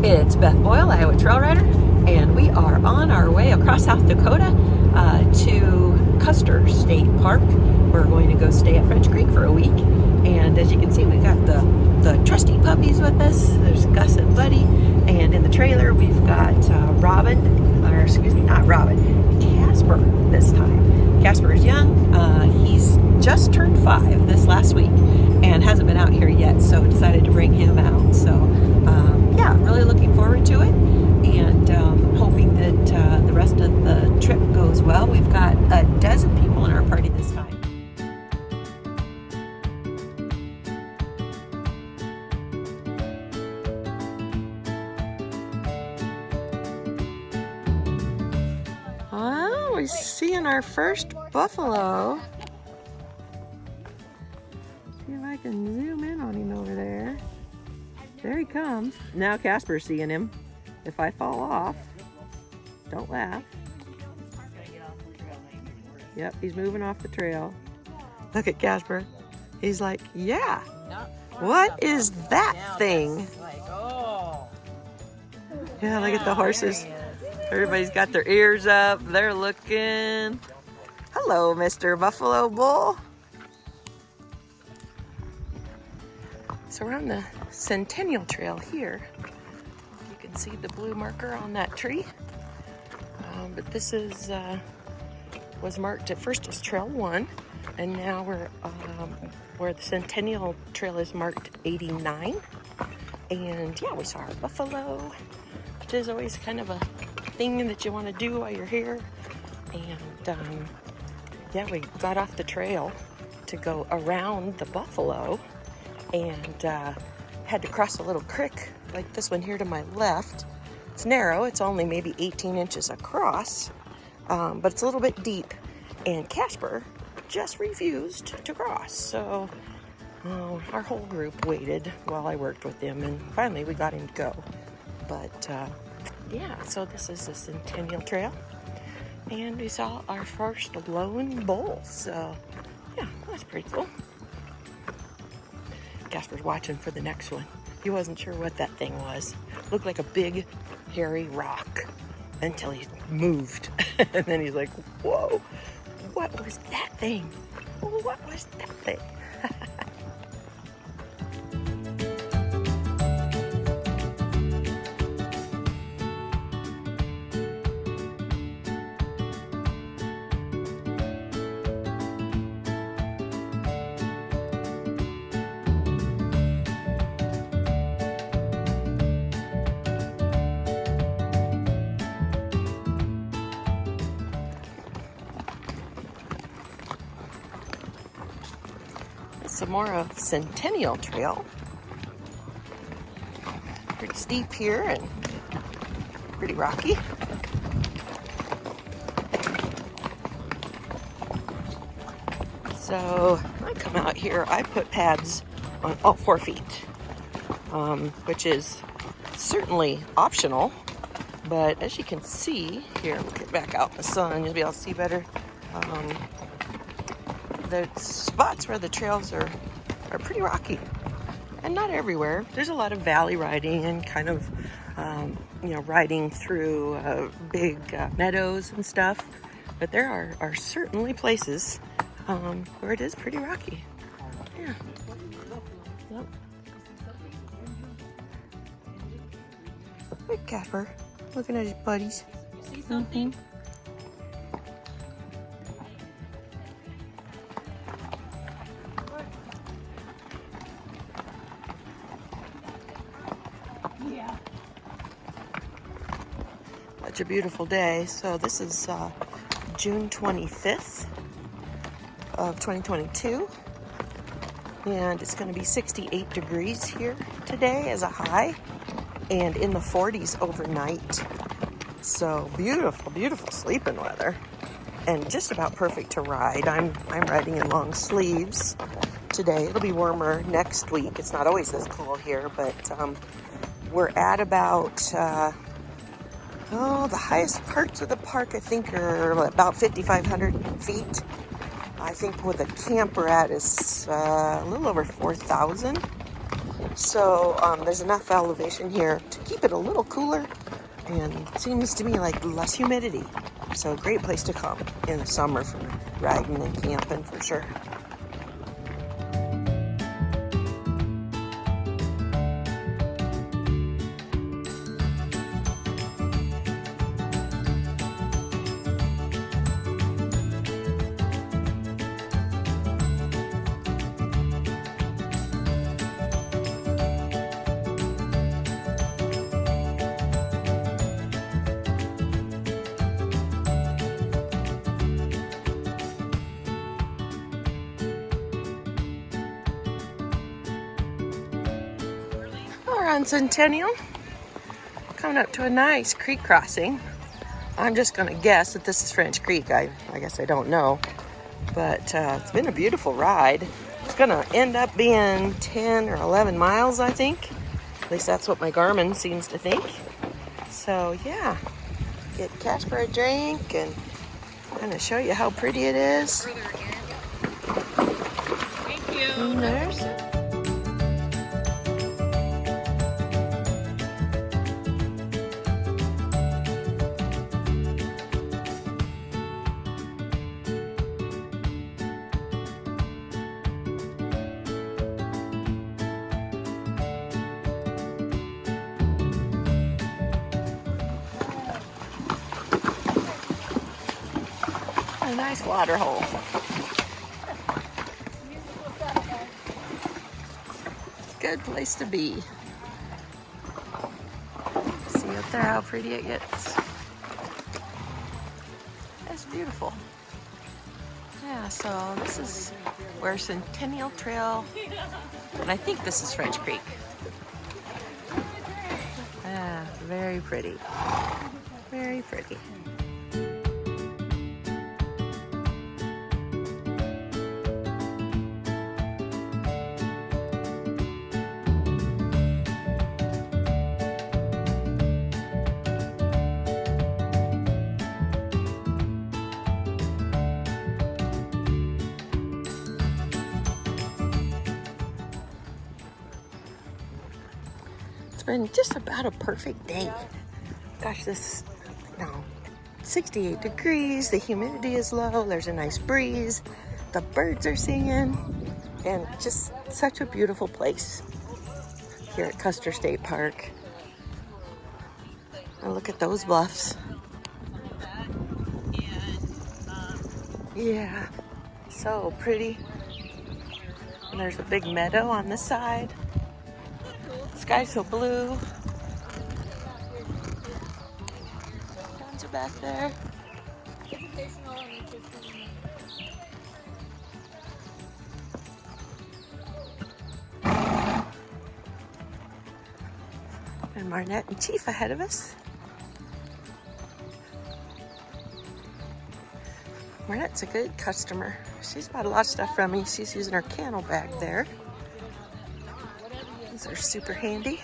It's Beth Boyle, Iowa Trail Rider, and we are on our way across South Dakota to Custer State Park. We're going to go stay at French Creek for a week, and as you can see, we got the trusty puppies with us. There's Gus and Buddy, and in the trailer we've got Casper this time. Casper is young. He's just turned 5 this last week and hasn't been out here yet, so we decided to bring him out. So yeah, really looking forward to it, and hoping that the rest of the trip goes well. We've got a dozen people in our party this time. Well, we're seeing our first buffalo. See if I can zoom in on him over there. There he comes. Now Casper's seeing him. If I fall off, don't laugh. Yep, he's moving off the trail. Look at Casper. He's like, yeah. What is that thing? Yeah, look at the horses. Everybody's got their ears up. They're looking. Hello, Mr. Buffalo Bull. So we're on the Centennial Trail here. You can see the blue marker on that tree. But this is was marked at first as Trail 1, and now we're where the Centennial Trail is marked 89. And yeah, we saw our buffalo, which is always kind of a thing that you want to do while you're here. And yeah, we got off the trail to go around the buffalo, and had to cross a little creek like this one here to my left. It's narrow, it's only maybe 18 inches across, but it's a little bit deep, and Casper just refused to cross. So our whole group waited while I worked with him, and finally we got him to go. But yeah, so this is the Centennial Trail, and we saw our first lone bull. So yeah, that's pretty cool. Casper's watching for the next one. He wasn't sure what that thing was. Looked like a big, hairy rock until he moved. And then he's like, whoa, what was that thing? What was that thing? Some more of Centennial Trail. Pretty steep here and pretty rocky. So I come out here, I put pads on all 4 feet, which is certainly optional. But as you can see here, we'll get back out in the sun, you'll be able to see better. The spots where the trails are pretty rocky, and not everywhere. There's a lot of valley riding and kind of riding through big meadows and stuff, but there are certainly places where it is pretty rocky. Yeah. Yep. Look, Casper, looking at his buddies. You see something? Yeah. Such a beautiful day. So this is June 25th of 2022, and it's going to be 68 degrees here today as a high, and in the 40s overnight. So beautiful, beautiful sleeping weather, and just about perfect to ride. I'm riding in long sleeves today. It'll be warmer next week. It's not always this cool here, but we're at about the highest parts of the park I think are about 5,500 feet. I think where the camp we're at is a little over 4,000. So there's enough elevation here to keep it a little cooler, and it seems to me like less humidity. So a great place to come in the summer for riding and camping for sure. We're on Centennial, coming up to a nice creek crossing. I'm just gonna guess that this is French Creek. I guess I don't know, but it's been a beautiful ride. It's gonna end up being 10 or 11 miles, I think. At least that's what my Garmin seems to think. So yeah, get Casper a drink and I'm gonna show you how pretty it is. Thank you. And there's a nice water hole. Good place to be. See up there how pretty it gets. It's beautiful. Yeah, so this is where Centennial Trail, and I think this is French Creek. Yeah, very pretty. Very pretty. It's been just about a perfect day. Gosh, this, 68 degrees, the humidity is low, there's a nice breeze, the birds are singing, and just such a beautiful place here at Custer State Park. And look at those bluffs. Yeah, so pretty. And there's a big meadow on this side. Sky's so blue. Sounds are back there. And Marnette and Chief ahead of us. Marnette's a good customer. She's bought a lot of stuff from me. She's using her candle bag there. These are super handy.